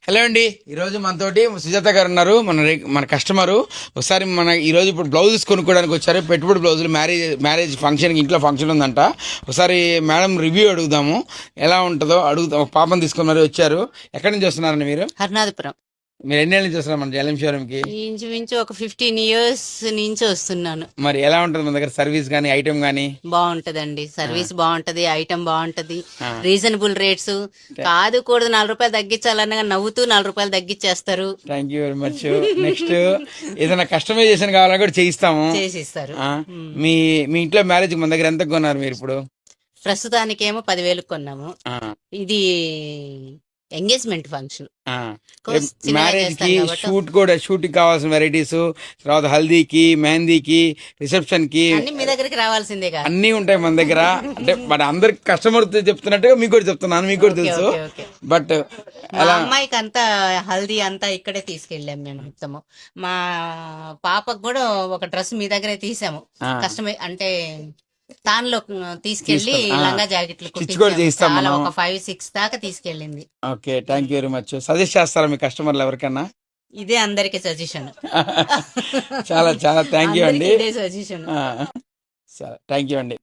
Hello అండి, ఈరోజు మనతోటి సుజాత గారు ఉన్నారు. మన కస్టమరు. ఒకసారి ఈరోజు ఇప్పుడు బ్లౌజెస్ కొనుక్కోవడానికి వచ్చారు. పెట్టుబడి బ్లౌజులు మ్యారేజ్ ఫంక్షన్కి ఇంట్లో ఫంక్షన్ ఉందంట. ఒకసారి మేడం రివ్యూ అడుగుదాము, ఎలా ఉంటుందో అడుగుదాం. ఒక పాపను తీసుకొని మరి వచ్చారు. ఎక్కడి నుంచి వస్తున్నారండి మీరు? హర్నాథపురం. మీరు ఎన్నేళ్ళ నుంచి వస్తున్నారు మన జలం షోరూమ్కి? ఇంచుమించు ఒక 15 years నుంచి వస్తున్నాను. మరి ఎలా ఉంటుంది మన దగ్గర సర్వీస్ కానీ ఐటమ్ కానీ? బాగుంటదండి, సర్వీస్ బాగుంటది, ఐటమ్ బాగుంటది, రీజనబుల్ రేట్స్. కాదు కూడదు 4 రూపాయలు తగ్గించాలన్నగా నవ్వుతూ 4 రూపాయలు తగ్గించేస్తారు. Thank you very much. Next ఏదైనా కస్టమైజేషన్ కావాలని కూడా చేయిస్తాము, చేసిస్తారు. మీ మీ ఇంట్లో మ్యారేజ్ మన దగ్గర ఎంత కొన్నారు మీరు ఇప్పుడు? ప్రస్తుతానికేమో 10,000 కొన్నాము. ఇది ఎంగేజ్మెంట్ ఫంక్షన్, మ్యారేజ్ కి షూట్ కి కావాల్సిన వెరైటీస్, తర్వాత హల్దీకి, మెహందీకి, రిసెప్షన్ కి అన్ని మీ దగ్గరికి రావాల్సిందే కదా. అన్ని ఉంటాయి మన దగ్గర. అంటే బట్ అందరికి కస్టమర్ చెప్తున్నట్టుగా మీకు కూడా చెప్తున్నాను, మీకు కూడా తెలుసు. బట్ మా అమ్మాయికి అంతా హల్దీ అంతా ఇక్కడే తీసుకెళ్ళాము మేము మొత్తము. మా పాపకు కూడా ఒక డ్రెస్ మీ దగ్గరే తీసాము. కస్టమర్ అంటే దానిలో తీసుకెళ్లి లంగా జాకెట్లు చాలా ఒక 5-6 దాకా తీసుకెళ్ళింది. Okay, thank you very much. Suggest చేస్తారా మీ కస్టమర్లు ఎవరికన్నా? ఇదే అందరికి సజెషన్. చాలా చాలా థ్యాంక్ యూ అండి. ఇదే సజెషన్. థ్యాంక్ యూ అండి.